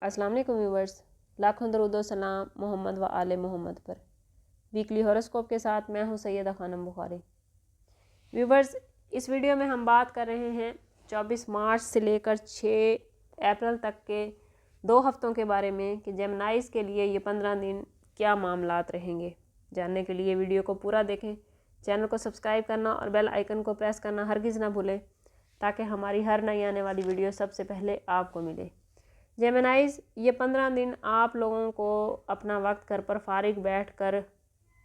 अस्सलाम वालेकुम व्यूवर्स, लाखों दरूद व सलाम मोहम्मद व आले मोहम्मद पर। वीकली हॉरोस्कोप के साथ मैं हूं सैयदा खानम बुखारी। व्यूवर्स, इस वीडियो में हम बात कर रहे हैं 24 मार्च से लेकर 6 अप्रैल तक के 2 हफ्तों के बारे में कि जेमिनाइज के लिए ये 15 दिन क्या मामलात रहेंगे। जानने के लिए वीडियो को पूरा देखें। चैनल को सब्सक्राइब करना और बेल आइकन को प्रेस करना हरगिज़ ना भूलें ताकि हमारी हर नई आने वाली वीडियो सबसे पहले आपको मिले। जेमिनाइज, ये 15 दिन आप लोगों को अपना वक्त घर पर फारिग बैठकर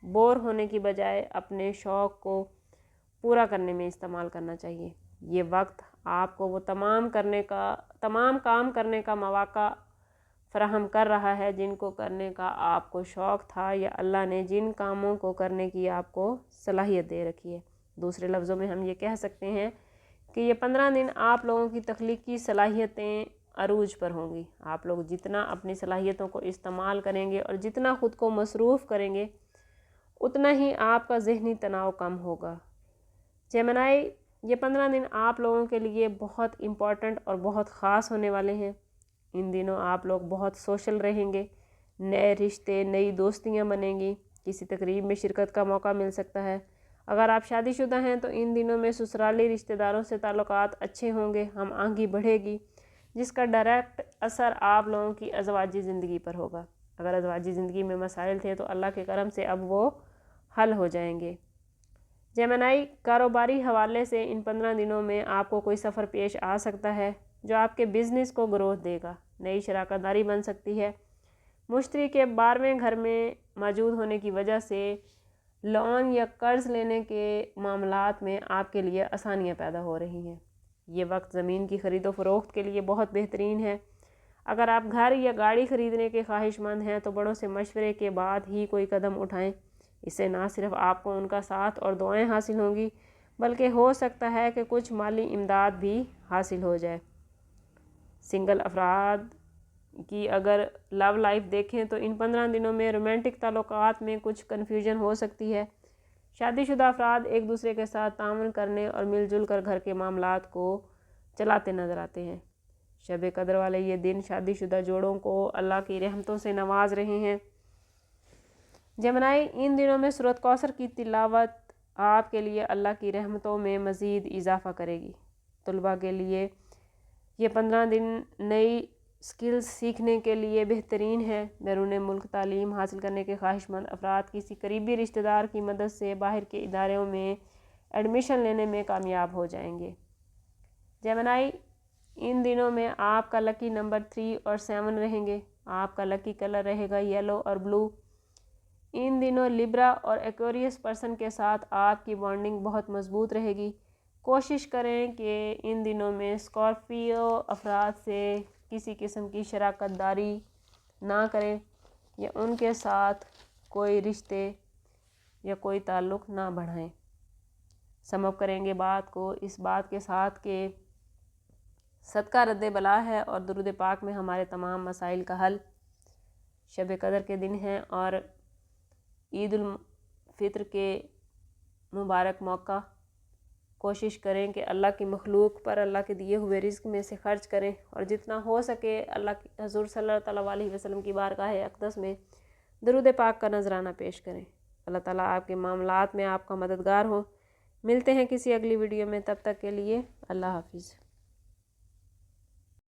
बोर होने की बजाय अपने शौक़ को पूरा करने में इस्तेमाल करना चाहिए। ये वक्त आपको वो तमाम काम करने का मौका फ़राहम कर रहा है जिनको करने का आपको शौक़ था या अल्लाह ने जिन कामों को करने की आपको सलाहियत दे रखी है। दूसरे लफ्ज़ों में हम ये कह सकते हैं कि ये 15 दिन आप लोगों की तख्लीकी सलाहियतें अरूज पर होंगी। आप लोग जितना अपनी सलाहियतों को इस्तेमाल करेंगे और जितना ख़ुद को मसरूफ़ करेंगे उतना ही आपका ज़हनी तनाव कम होगा। जेमिनाई, ये 15 दिन आप लोगों के लिए बहुत इम्पॉर्टेंट और बहुत ख़ास होने वाले हैं। इन दिनों आप लोग बहुत सोशल रहेंगे, नए रिश्ते, नई दोस्तियाँ बनेंगी, किसी तकरीब में शिरकत का मौका मिल सकता है। अगर आप शादीशुदा हैं तो इन दिनों में ससुराली रिश्तेदारों से ताल्लुकात अच्छे होंगे, हम आंगी बढ़ेगी, जिसका डायरेक्ट असर आप लोगों की अज़वाजी ज़िंदगी पर होगा। अगर अज़वाजी ज़िंदगी में मसाइल थे तो अल्लाह के करम से अब वो हल हो जाएंगे। जेमिनाई, कारोबारी हवाले से इन 15 दिनों में आपको कोई सफ़र पेश आ सकता है जो आपके बिज़नेस को ग्रोथ देगा। नई शराकतदारी बन सकती है। मुश्तरी के 12वें घर में मौजूद होने की वजह से लोन या कर्ज़ लेने के मामलात में आपके लिए आसानियाँ पैदा हो रही हैं। ये वक्त ज़मीन की ख़रीदो फ़रोख्त के लिए बहुत बेहतरीन है। अगर आप घर या गाड़ी ख़रीदने के ख्वाहिशमंद हैं तो बड़ों से मशवरे के बाद ही कोई कदम उठाएं। इससे ना सिर्फ आपको उनका साथ और दुआएं हासिल होंगी बल्कि हो सकता है कि कुछ माली इमदाद भी हासिल हो जाए। सिंगल अफराद की अगर लव लाइफ देखें तो इन 15 दिनों में रोमांटिक ताल्लुकात में कुछ कन्फ्यूजन हो सकती है। शादीशुदा अफराद एक दूसरे के साथ तामुल करने और मिलजुल कर घर के मामलात को चलाते नज़र आते हैं। शब कदर वाले ये दिन शादीशुदा जोड़ों को अल्लाह की रहमतों से नवाज रहे हैं। जेमिनाई, इन दिनों में सूरत कौसर की तिलावत आपके लिए अल्लाह की रहमतों में मज़ीद इजाफ़ा करेगी। तलबा के लिए ये 15 दिन नई स्किल्स सीखने के लिए बेहतरीन है। बैरून मुल्क तालीम हासिल करने के ख्वाहिशमंद अफराद किसी करीबी रिश्तेदार की मदद से बाहर के इदारों में एडमिशन लेने में कामयाब हो जाएंगे। जेमिनाई, इन दिनों में आपका लकी नंबर 3 और 7 रहेंगे। आपका लकी कलर रहेगा येलो और ब्लू। इन दिनों लिब्रा और एक्वेरियस पर्सन के साथ आपकी बॉन्डिंग बहुत मजबूत रहेगी। कोशिश करें कि इन दिनों में स्कॉर्पियो अफराद से किसी किस्म की शराकतदारी ना करें या उनके साथ कोई रिश्ते या कोई ताल्लुक़ ना बढ़ाएं। समअप करेंगे बात को इस बात के साथ कि सदका रद्द बला है और दुरूद पाक में हमारे तमाम मसाइल का हल। शब कदर के दिन हैं और ईद उल फित्र के मुबारक मौका। कोशिश करें कि अल्लाह की मखलूक पर अल्लाह के दिए हुए रिज़्क़ में से ख़र्च करें और जितना हो सके अल्लाह की हज़ूर सल्लल्लाहु अलैहि वसल्लम की बारगाह अक़दस में दुरूद पाक का नजराना पेश करें। अल्लाह ताला आपके मामलात में आपका मददगार हो। मिलते हैं किसी अगली वीडियो में, तब तक के लिए अल्लाह हाफिज़।